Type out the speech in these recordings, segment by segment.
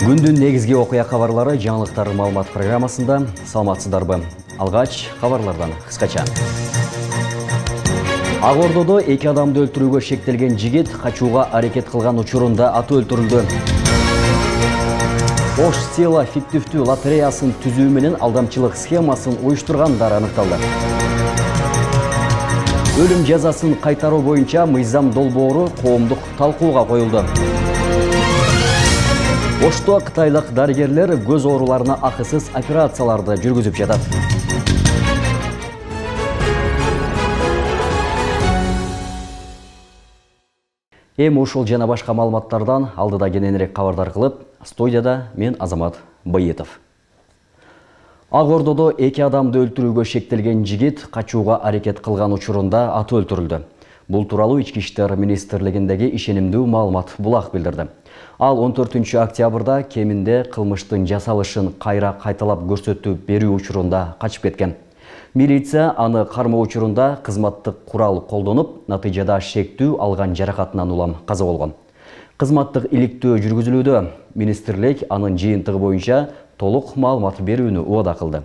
Күндүн негизги окуя кабарлары жаңылыктар маалымат программасында саламатсыздарбы. Алгач кабарлардан кыскача. Ак Ордодо 2 адамды өлтүрүүгө шектелген жигит качууга аракет кылган учурунда аты өлтүрүлдү. Ош Сила фиктивдүү лотереясын түзүү менен алдамчылык схемасын уюштургандар аныкталды. Өлүм жазасын кайтаруу боюнча мыйзам долбоору коомдук талкууга коюлду. Ошто кытайлык дарыгерлер көз ооруларына акысыз операцияларды жүргүзүп жатат. Эми ушул жана башка маалыматтардан алдыда кененирээк кабардар кылып, студияда мен Азамат Байетов. Ак Ордодо 2 адамды өлтүрүүгө шектелген жигит качууга аракет кылган учурунда аты өлтүрүлдү. Бул тууралуу Ички иштер министрлигиндеги ишенимдүү маалымат Булак билдирди. Ал 14 октябрда кеминде кылмыштын жасалышын кайталап көрсөтүп берүү учурунда качып кеткен. Милиция аны кармоо учурунда кызматтык курал колдонуп, натыйжада шектүү алган жаракатынан улам каза болгон. Кызматтык иликтөө жүргүзүлүүдө. Министрлик анын жыйынтыгы боюнча толук маалымат берүүнү убада кылды.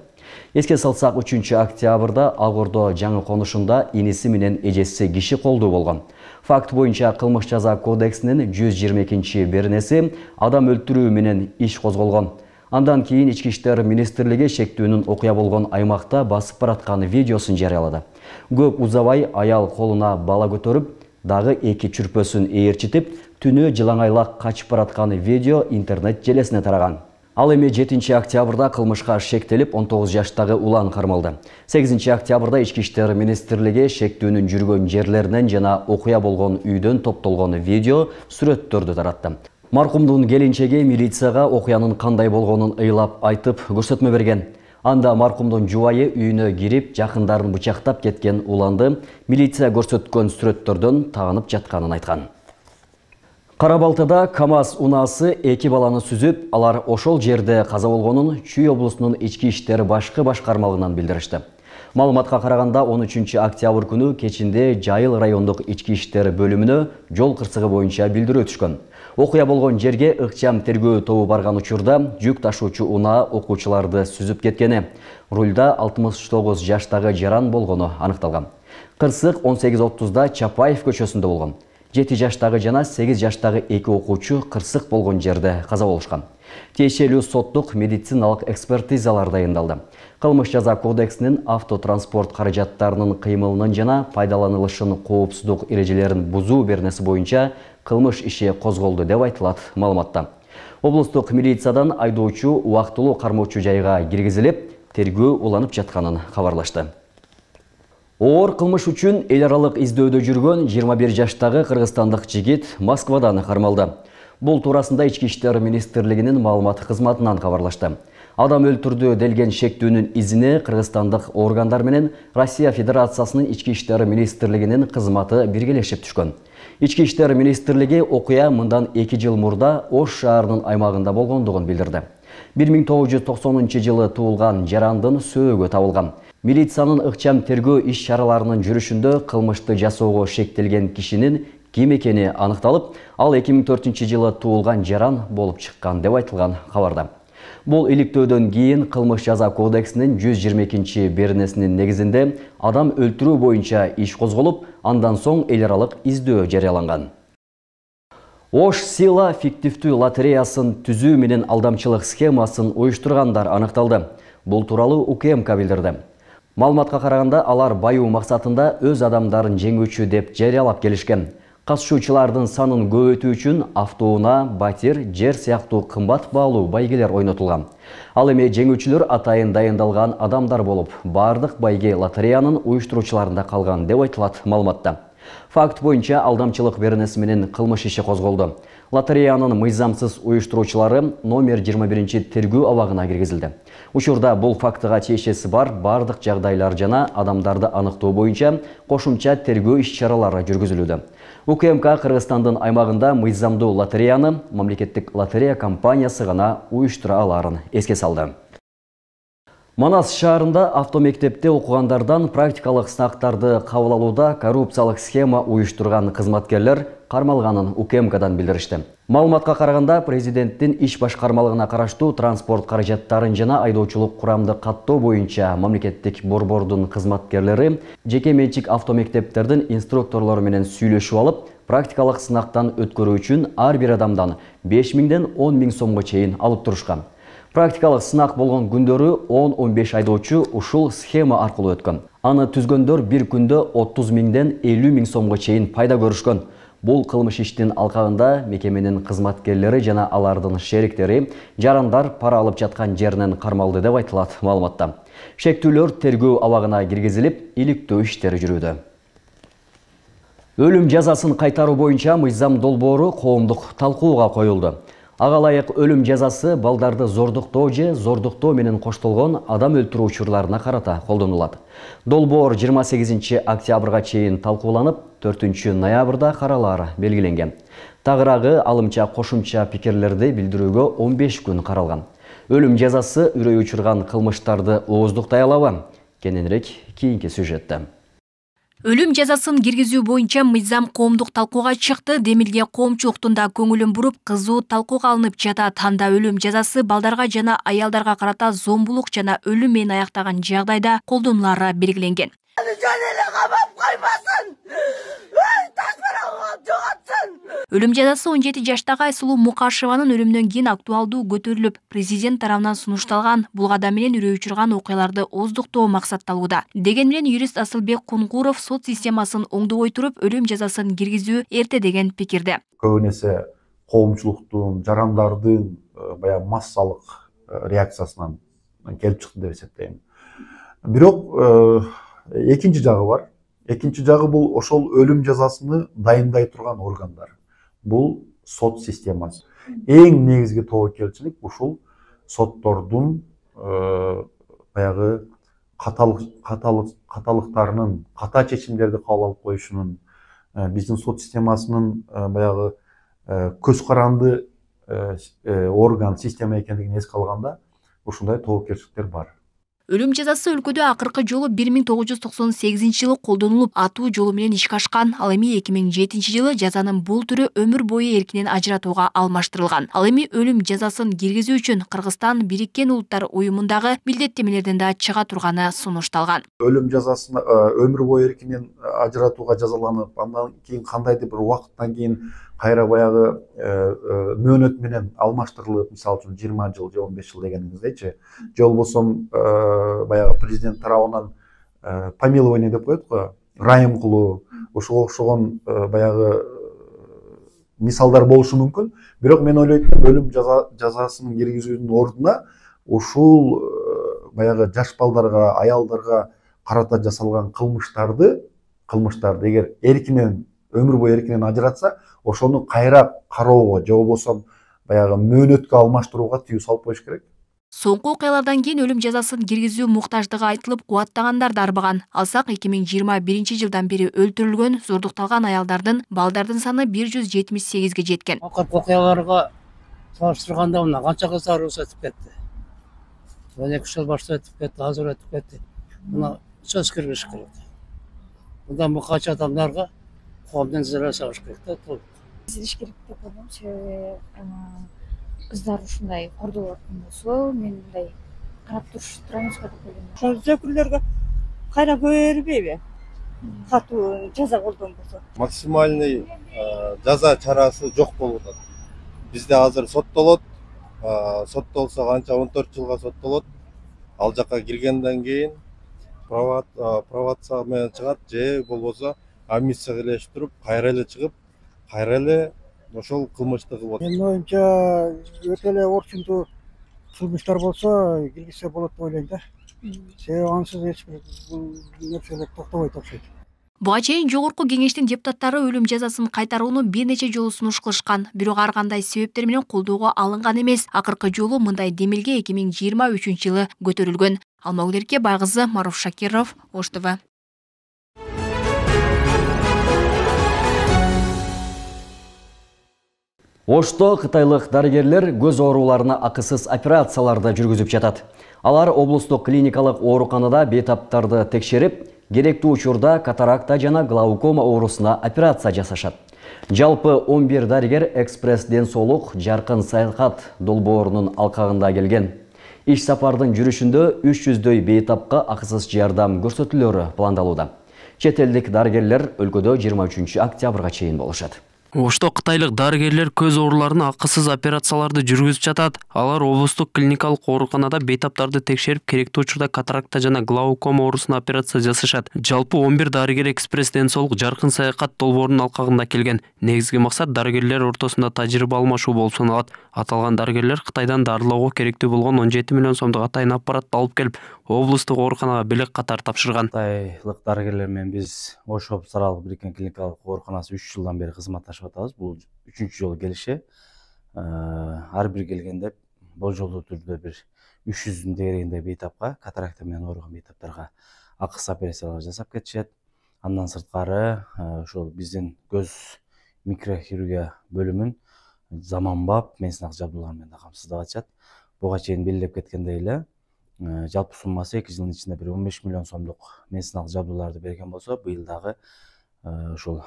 Эске салсак, 3 октябрда Ак Ордо жаңы конушунда иниси менен эжеси киши колдуу болгон. Факт боюнча кылмыш жаза кодексинин 122-беренеси адам өлтүрүү менен иш козголгон. Андан кийин Ички иштер министрлиги шектүүнүн окуя болгон аймакта басып бараткан видеосун жарыялады. Көп узабай аял колуна бала көтөрүп, дагы 2 чүрпөсүн ээрчитип, түнү жылаңайлак качып бараткан видео интернет желесине тараган. Ал эми 7 октябрда кылмышка шектелип 19 жаштагы улан кармалды. 8 октябрда Ички иштер министрлиги шектүүнүн жүргөн жерлеринен жана окуя болгон үйдөн топтолгон видео сүрөттөрдү таратты. Маркумдун келинчеги милицияга окуянын кандай болгонун ыйлап айтып көрсөтмө берген. Анда маркумдун жубайы үйүнө кирип, жакындарын бычактап кеткен уланды милиция көрсөткөн сүрөттөрдөн таанып жатканын айткан. Кара-Балтада КАМАЗ унаасы 2 баланы сүзүп, алар ошол жерде каза болгонун Чүй облусунун ички иштер башкы башкармалыгынан билдиришти. Маалыматка караганда 13 октябрь күнү кечинде Жайыл райондук ички иштер бөлүмүнө жол кырсыгы боюнча билдирүү түшкөн. Окуя болгон жерге ыкчам тергөө тобу барган учурда жүк ташуучу унаа окуучуларды сүзүп кеткени, рулда 69 жаштагы жаран болгону аныкталган. Кырсык 18:30да Чапаев көчөсүндө болгон. 7 жаштагы жана 8 жаштагы 2 окуучу кырсык болгон жерде каза болушкан. Тиешелүү соттук медициналык экспертизалар дайындалды. Кылмыш жаза кодексинин автотранспорт каражаттарынын кыймылынын жана пайдаланылышын коопсуздук эрежелерин бузуу беренеси боюнча кылмыш иши козголду деп айтылат маалыматта. Облустук милициядан айдоочу убактылуу кармоочу жайга киргизилип, тергөө уланып жатканын кабарлашты. Оор кылмыш үчүн эл аралык издөөдө жүргөн 21 жаштагы кыргызстандык жигит Москвадан кармалды. Бул туурасында Ички иштер министрлигинин маалымат кызматынан кабарлашты. Адам өлтүрдү делген шектүүнүн изине кыргызстандык органдар менен Россия Федерациясынын Ички иштер министрлигинин кызматы биргелешип түшкөн. Ички иштер министрлиги окуя мындан 2 жыл мурда Ош шаарынын аймагында болгондугун билдирди. 1990-жылы туулган жарандын сөөгү табылган. Милициянын ыкчам тергөө иш чараларынын жүрүшүндө кылмышты жасоого шектелген кишинин ким экени аныкталып, ал 2004-жылы туулган жаран болуп чыккан деп айтылган кабарда. Бул иликтөөдөн кийин кылмыш жаза кодексинин 122-беренесинин негизинде адам өлтүрүү боюнча иш козголуп, андан соң эл аралык издөө жарыяланган. Ош Сила фиктивдүү лотереясын түзүү менен алдамчылык схемасын уюштургандар аныкталды. Бул тууралуу УКМК билдирди. Маалыматка караганда алар баюу максатында өз адамдарын жеңүүчү деп жарыялап келишкен. Катышуучулардын санын көбөйтүү үчүн автоунаа, батир, жер сыяктуу кымбат баалуу байгелер ойнотулган. Ал эми жеңүүчүлөр атайын дайындалган адамдар болуп, бардык байге лотереянын уюштуруучуларында калган деп айтылат маалыматта. Факт боюнча алдамчылык беренеси менен кылмыш иши козголду. Лотереянын мыйзамсыз уюштуруучулары номер 21-тергөө абагына киргизилди. Учурда бул фактыга тиешеси бар бардык жагдайлар жана адамдарды аныктоо боюнча кошумча тергөө иш-чаралары жүргүзүлүүдө. УКМК Кыргызстандын аймагында мыйзамдуу лотереяны мамлекеттик лотерея компаниясы гана уюштура аларын эске салды. Манас шаарында автомектепте окугандардан практикалык сынактарды кабыл алууда коррупциялык схема уюштурган кызматкерлер кармалганын УКМКдан билдиришти. Маалыматка караганда, президенттин иш башкармалыгына караштуу транспорт каражаттарын жана айдоочулук курамды каттоо боюнча мамлекеттик борбордун кызматкерлери жеке менчик автомектептердин инструкторлору менен сүйлөшүп алып, практикалык сынактан өткөрүү үчүн ар бир адамдан 5000ден 10.000 сомго чейин алып турушкан. Практикалык сынак болгон күндөрү 10-15 айдоочу ушул схема аркылуу өткөн. Аны түзгөндөр бир күндө 30.000ден 50.000 сомго чейин пайда көрүшкөн. Бул кылмыш иштин алкагында мекеменин кызматкерлери жана алардын шериктери жарандар пара алып жаткан жеринен кармалды деп айтылат маалыматта. Шектүүлөр тергөө абагына киргизилип, иликтөө иштери жүрүүдө. Өлүм жазасын кайтаруу боюнча мыйзам долбоору коомдук талкууга коюлду. Ага ылайык өлүм жазасы балдарды зордуктоо же зордуктоо менен коштолгон адам өлтүрүү учурларына карата колдонулат. Долбоор 28 октябрга чейин талкууланып, 4 ноябрда каралаары белгиленген. Тагыраагы алымча кошумча пикирлерди билдирүүгө 15 күн каралган. Өлүм жазасы үрөй учурган кылмыштарды ооздуктай алабы? Кененирээк кийинки сюжетте. Өлүм жазасын киргизүү боюнча мыйзам коомдук талкууга чыкты. Демилге коомчулуктун да көңүлүн буруп, кызуу талкууга алынып жатат. Анда өлүм жазасы балдарга жана аялдарга карата зомбулук жана өлүм менен аяктаган жагдайда колдонулары белгиленген. Өлүм жазасы 17 жаштагы Айсулуу Мукашеванын өлүмүнөн кийин актуалдуу көтөрүлүп, президент тарабынан сунушталган. Бул кадам менен үрөй учурган окуяларды ооздуктоо максатталууда. Деген менен юрист Асылбек Кунгуров сот системасын оңдобой туруп, өлүм жазасын киргизүү эрте деген пикирде. Көбүн эсе коомчулуктун, жарандардын баягы массалык реакциясынан келип чыкты деп эсептейм. Бирок экинчи жагы бар. Экинчи жагы бул ошол өлүм жазасыны дайындай турган органдар. Бул сот системасы. Эң негизги тобокелчилик ушул соттордун баягы каталыктарынын, ката чечимдерди кабыл алып коюшунун, биздин сот системасынын баягы көз каранды орган, система экендигин эске алганда ушундай тобокелчиликтер бар. Өлүм жазасы өлкөдө акыркы жолу 1998 жылы колдонулуп, атуу жолу менен ишке ашкан. Ал эми 2007 жылы жазанын бул түрү өмүр бою эркинен ажыратууга алмаштырылган. Ал эми өлүм жазасын киргизүү үчүн Кыргызстан Бириккен Улуттар уюмундагы милдеттемелерден да чыга турганы сунушталган. Өлүм жазасын өмүр бою эркинен ажыратууга жазаланып, андан кийин кандайдыр бир убакыттан кийин кайра баягы мөөнөт менен алмаштырылып, мисалы үчүн 20 жыл же 15 жыл дегениңиздейчи, же болбосо баягы президент тарабынан помилование деп коет го, райым кылуу, ошого окшогон баягы мисалдар болушу мүмкүн. Бирок мен ойлойт, өлүм жазасын киргизүүнүн ордуна ушул баягы жаш балдарга, аялдарга карата жасалган кылмыштарды эгер эркинен өмүр бою эркинен ажыратса, ошону кайра кароого же болбосо баягы мөөнөткө алмаштырууга тыюу салып коюш керек. Соңку окуялардан кийин өлүм жазасын киргизүү муктаждыгы айтылып, кубаттагандар да арбаган. Алсак 2021 жылдан бери өлтүрүлгөн, зордукталган аялдардын, балдардын саны 178ге жеткен. Акыркы окуяларга салыштырганда мына канча кыздар өтүп кетти. 12 жыл башта өтүп кетти, азыр өтүп кетти. Мына сөз киргизиш керек. Мындан мукач адамдарга коомдун зыра сабыш керек да. Иш керек деп ойлойм. Себеби кыздар ушундай кордолуп аткан болсо, мен мындай карап туруп эмес го деп ойлойм. Ошол зөкүрлөргө кайра бербейби? Катуу жаза колдонбосо. Максимальный жаза чарасы жок болуп атат. Бизде азыр соттолот. Соттолсо канча 14 жылга соттолот. Ал жакка киргенден кийин провация менен чыгат же болбосо амнистияга ээлешип туруп, кайра эле чыгып, кайра эле ошол кылмышты кылып атат. Менин оюмча өтө эле орчундуу кылмыштар болсо киргизсе болот деп ойлойм да. Себеби ансыз эч бир бул нерселер токтобойт окшойт. Буга чейин жогорку кеңештин депутаттары өлүм жазасын кайтарууну бир нече жолу сунуш кылышкан. Бирок ар кандай себептер менен колдоого алынган эмес. Акыркы жолу мындай демилге 2023 жылы көтөрүлгөн. Алмагүлерке Байгызы, Маруф Шакиров, Ош ТВ. Ошто кытайлык дарыгерлер көз ооруларына акысыз операцияларды жүргүзүп жатат. Алар облустук клиникалык ооруканада бейтаптарды текшерип, керектүү учурда катаракта жана глаукома оорусуна операция жасашат. Жалпы 11 дарыгер экспресс ден соолук жаркын саякат долбоорунун алкагында келген. Иш сапардын жүрүшүндө 300дөй бейтапка акысыз жардам көрсөтүлөрү пландалууда. Чет элдик дарыгерлер өлкөдө 23 октябрга чейин болушат. Ошто кытайлык дарыгерлер көз ооруларына акысыз операцияларды жүргүзүп жатат. Алар облустук клиникалык ооруканада бейтаптарды текшерип, керектүү учурда катаракта жана глаукома оорусуна операция жасашат. Жалпы 11 дарыгер экспресс ден соолук жаркын саякат долбоорунун алкагында келген. Негизги максат дарыгерлер ортосунда тажрыйба алмашуу болуп саналат. Аталган дарыгерлер Кытайдан дарылоого керектүү болгон 17 миллион сомдук атайын аппаратты алып келип, облустук ооруканага белек катар тапшырган. Кытайлык дарыгерлер менен биз Ош облус аралык бириккен клиникалык ооруканасы 3 жылдан бери кызматташып атабыз. Бул 3-үнчү жолу келиши. Ар бир келгенде болжолдуу түрдө бир 300 дегенде бейтапка, катаракта менен ооруган бейтаптарга акысыз операциялар жасап кетишет. Андан сырткары ошол биздин көз микрохирургия бөлүмүн заманбап медициналык жабдуулар менен камсыздап атышат. Буга чейин белгилеп кеткендей эле жалпы суммасы 2 жылдын ичинде бир 15 миллион сомдук медициналык жабдууларды берген болсо, быйыл дагы ошол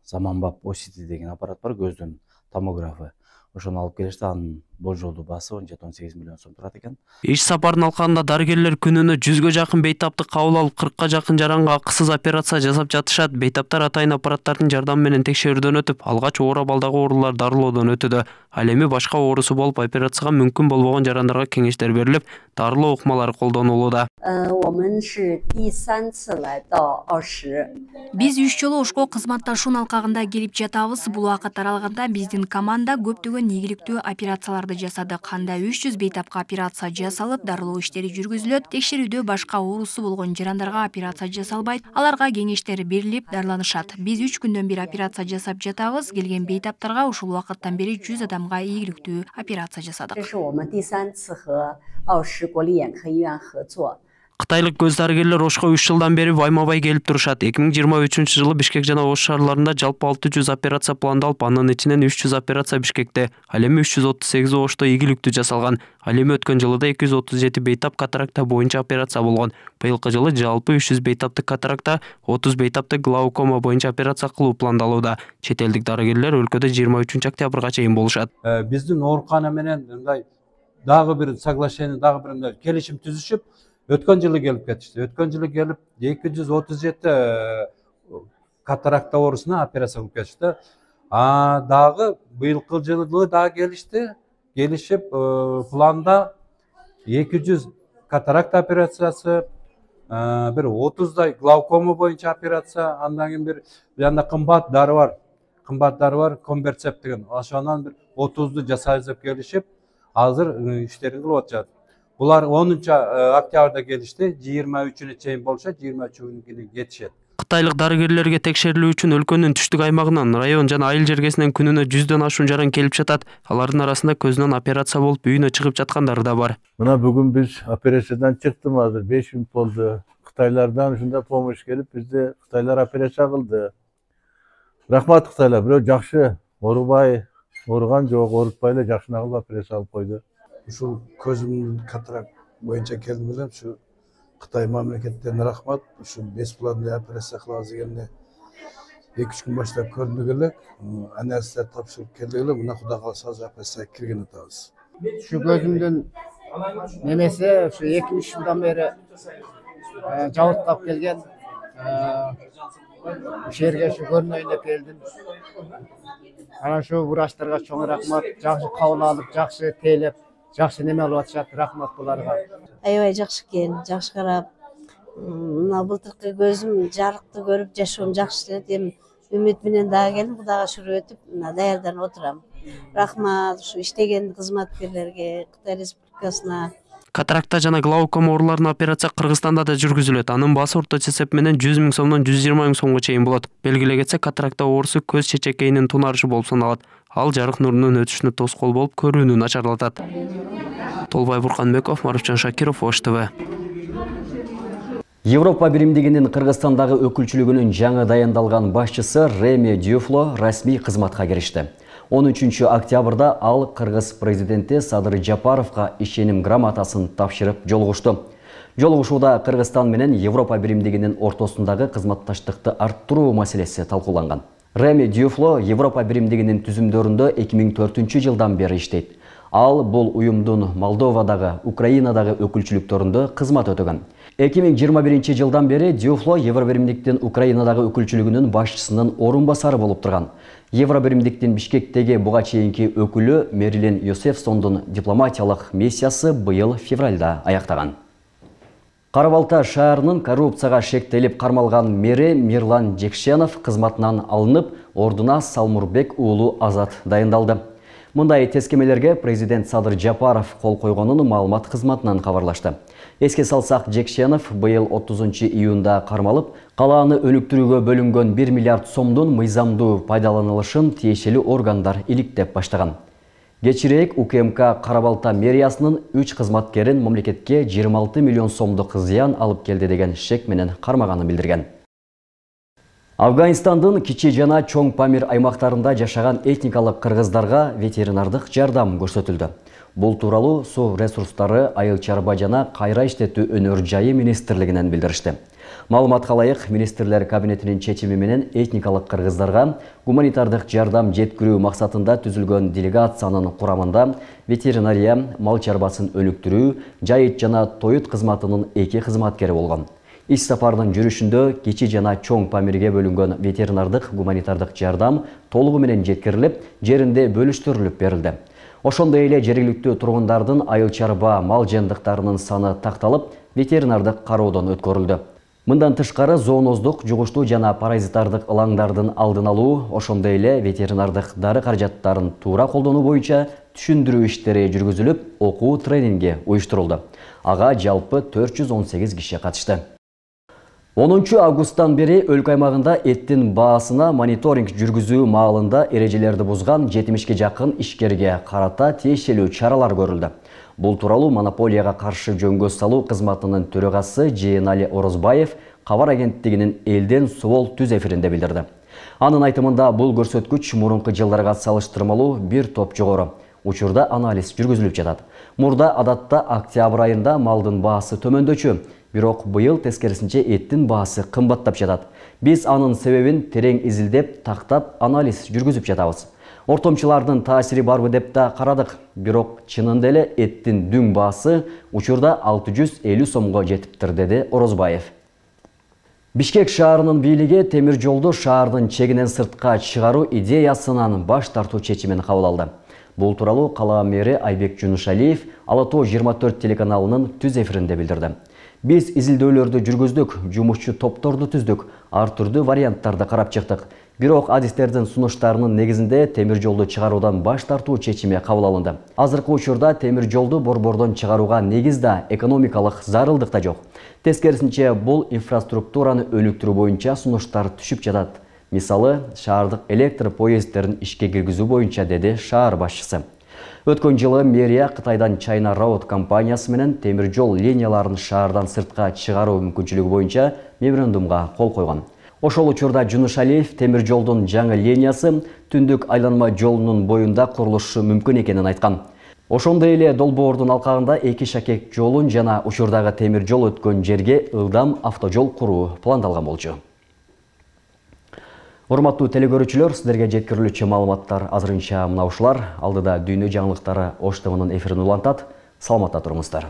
заманбап OCT деген аппарат бар, көздүн томографы. Ошону алып келишти, анын болжолдуу баасы 17-18 миллион сом турат экен. Иш сапардын алкагында дарыгерлер күнүнө 100гө жакын бейтапты кабыл алып, 40ка жакын жаранга акысыз операция жасап жатышат. Бейтаптар атайын аппараттардын жардамы менен текшерүүдөн өтүп, алгач ооруп балдагы оорулар дарылоодон өтүүдө. Ал эми башка оорусу болуп, операцияга мүмкүн болбогон жарандарга кеңештер берилип, дарылоо ыкмалары колдонулууда. Биз 3 жолу Ошко кызматташуунун алкагында келип жатабыз. Бул убакыт аралыгында биздин команда көптөгөн ийгиликтүү операцияларды жасады. Канда 300 бейтапка операция жасалып, дарылоо иштери жүргүзүлөт. Текшерүүдө башка оорусу болгон жарандарга операция жасалбайт. Аларга кеңештер берилип, дарыланышат. Биз 3 күндөн бери операция жасап жатабыз. Келген бейтаптарга ушул убакыттан бери 100 адамга ийгиликтүү операция жасадык. Кытайлык көз дарыгерлер Ошко 3 жылдан бери байма-бай келип турушат. 2023 жылы Бишкек жана Ош шаарларында жалпы 600 операция пландалып, анын ичинен 300 операция Бишкекте, ал эми 338 Ошто ийгиликтүү жасалган. Ал эми өткөн жылда 237 бейтап катаракта боюнча операция болгон. Быйылкы жылы жалпы 300 бейтаптык катаракта, 30 бейтаптык глаукома боюнча операция кылуу пландалууда. Чет элдик дарыгерлер өлкөдө 23 октябрга чейин болушат. Биздин оорукана менен мындай дагы бир соглашение, дагы бир келишим түзүшүп, өткөн жылы келип кетишти. Өткөн жылы келип 237 катаракта оорусуна операция кылып кетишти. Дагы быйылкы жылы дагы келишти. Келишип планда 200 катаракта операциясы, бир 30дай глаукома боюнча операция, андан кийин бир жана кымбат дары бар, Комберцеп деген. Ошонун бир 30ду жасайбыз деп келишип, азыр иштерин кылып атышат. Булар 10 октябрда келишти, 23-үнө чейин болушат, 23-күнү жетишет. Кытайлык дарыгерлерге текшерилүү үчүн өлкөнүн түштүк аймагынан, район жана айыл жергесинен күнүнө 100дөн ашуун жаран келип жатат. Алардын арасында көзүнөн операция болуп, үйүнө чыгып жаткандары да бар. Мына бүгүн биз операциядан чыктым, азыр 5 мүнөт болду. Кытайлардан ушундай помощь келип, бизде кытайлар операция кылды. Рахмат Кытайлар, бирөө жакшы, оорубай, ооруган жок, оорутпай эле жакшына кылып операция алып койду. Ушул көзүмдүн катарак боюнча келдим элем, ушу Кытай мамлекеттерине рахмат. Ушу бесплатный операция кылабыз дегенде 2-3 күн баштап көрдүк эле, анестезия тапшырып келдик эле, мына Кудай кааласа азыр операцияга кирген атабыз. Ушу көзүмдүн немесе ушу 2-3 жылдан бери жабыркап келген. Ушул жерге ушу көрүнөйүн деп келдим. Ana şu vuraçlarga çoğun rahmat, жақсы кабыл алып, жақсы тейлеп, жақсы неме алып атышат, рахмат буларга. Аябай жакшы экен, жакшы карап. Мына былтыркы көзүм жарыкты көрүп, жашоом жакшы деп үмүт менен дагы келдим, Кудайга шүгүр этип, мына даярданып отурам. Рахмат ушу иштеген кызматкерлерге, Кытай Республикасына. Катаракта жана глаукома ооруларына операция Кыргызстанда да жүргүзүлөт. Анын баасы орточо эсеп менен 100 000 сомдон 120 000 сомго чейин болот. Белгилей кетсе, катаракта оорусу көз чечекейинин тунарышы болуп саналат. Ал жарык нурунун өтүшүнө тоскоол болуп, көрүүнү начарлатат. Толбай Бурканбеков, Марufcan Шакиров, Ош ТВ. Европа биримдигинин Кыргызстандагы өкүлчүлүгүнүн жаңы дайындалган башчысы Реми Дюфло расмий кызматка киришти. 13 октябрда ал Кыргыз президенти Садыр Жапаровга ишеним грамотасын тапшырып жолугушту. Жолугушууда Кыргызстан менен Европа биримдигинин ортосундагы кызматташтыкты арттыруу маселеси талкууланган. Реми Дюфло Европа биримдигинин түзүмдөрүндө 2004 жылдан бери иштейт. Ал бул уюмдун Молдовадагы, Украинадагы өкүлчүлүктөрүндө кызмат өтөгөн. 2021 жылдан бери Дюфло Евробиримдиктин Украинадагы өкүлчүлүгүнүн башчысынын орун басары болуп турган. Евробиримдиктин Бишкектеги буга чейинки өкүлү Мерилин Йосефсондун дипломатиялык миссиясы быйыл февралда аяктаган. Кара-Балта шаарынын коррупцияга шектелип кармалган мэри Мирлан Жекшенов кызматынан алынып, ордуна Салмурбек уулу Азат дайындалды. Мындай тескемелерге президент Садыр Жапаров кол койгонун маалымат кызматынан кабарлашты. Эске салсак, Жекшенов быйыл 30 июнда кармалып, калааны өнүктүрүүгө бөлүнгөн 1 миллиард сомдун мыйзамдуу пайдаланылышын тиешелүү органдар иликтеп баштаган. Кечирээк УКМК Кара-Балта мэриясынын 3 кызматкерин мамлекетке 26 миллион сомдук зыян алып келди деген шек менен кармаганын билдирген. Афганистандын кичи жана чоң Памир аймактарында жашаган этникалык кыргыздарга ветеринардык жардам көрсөтүлдү. Бул тууралуу Суу ресурстары, айыл чарба жана кайра иштетүү өнөр жайы министрлигинен билдиришти. Маалыматка ылайык, министрлер кабинетинин чечими менен этникалык кыргыздарга гуманитардык жардам жеткирүү максатында түзүлгөн делегациянын курамында ветеринария, мал чарбасын өнүктүрүү, жайыт жана тоют кызматынын 2 кызматкери болгон. Иш сапарынын жүрүшүндө кичи жана чоң Памирге бөлүнгөн ветеринардык гуманитардык жардам толугу менен жеткирилип, жеринде бөлүштүрүлүп берилди. Ошондой эле жергиликтүү тургундардын айыл чарба мал жандыктарынын саны такталып, ветеринардык кароодон өткөрүлдү. Мындан тышкары зооноздук, жугуштуу жана паразитардык ылаңдардын алдын алуу, ошондой эле ветеринардык дары каражаттарын туура колдонуу боюнча түшүндүрүү иштери жүргүзүлүп, окуу тренинги уюштурулду. Ага жалпы 418 киши катышты. 10 августтан бери өлкө аймагында эттин баасына мониторинг жүргүзүү маалында эрежелерди бузган 70-ке жакын ишкерге карата тиешелүү чаралар көрүлдү. Бул тууралуу монополияга каршы жөнгө салуу кызматынын төрагасы Жээнали Орозбаев кабар агенттигинин элден Суол түз эфиринде билдирди. Анын айтымында бул көрсөткүч мурунку жылдарга салыштырмалуу бир топ жогору. Учурда анализ жүргүзүлүп жатат. Мурда адатта октябрь айында малдын баасы төмөндөчү. Бирок быйыл тескерисинче эттин баасы кымбаттап жатат. Биз анын себебин терең изилдеп, тактап, анализ жүргүзүп жатабыз. Ортомчулардын таасири барбы деп да карадык. Бирок чынында эле эттин дүң баасы учурда 650 сомго жетиптир, деди Орозбаев. Бишкек шаарынын бийлиги темир жолду шаардын чегинен сыртка чыгаруу идеясынан баш тартуу чечимин кабыл алды. Бул тууралуу кала мэри Айбек Жунушалиев Ала Тоо 24 телеканалынын түз эфиринде билдирди. Биз изилдөөлөрдү жүргүздүк, жумушчу топторду түздүк, ар түрдүү варианттарды карап чыктык. Бирок адистердин сунуштарынын негизинде темир жолду чыгаруудан баш тартуу чечими кабыл алынды. Азыркы учурда темир жолду борбордон чыгарууга негиз да, экономикалык зарылдык да жок. Тескерисинче бул инфраструктураны өнүктүрүү боюнча сунуштар түшүп жатат. Мисалы, шаардык электр поезддерин ишке киргизүү боюнча, деди шаар башчысы. Өткөн жылы мэрия Кытайдан China Road компаниясы менен темир жол линияларын шаардан сыртка чыгаруу мүмкүнчүлүгү боюнча меморандумга кол койгон. Ошол учурда Жунушалиев темир жолдун жаңы линиясы түндүк айланма жолунун боюнда курулушу мүмкүн экенин айткан. Ошондой эле Долбоордун алкагында 2 шакек жолун жана учурдагы темир жол өткөн жерге ылдам автожол куруу пландалган болчу. Урматтуу телекөрүүчүлөр, сиздерге жеткирилүүчү маалыматтар азырынча мына ушулар. Алдыда дүйнө жаңылыктары Ош ТВнын эфирин улантат. Саламатта туруңуздар.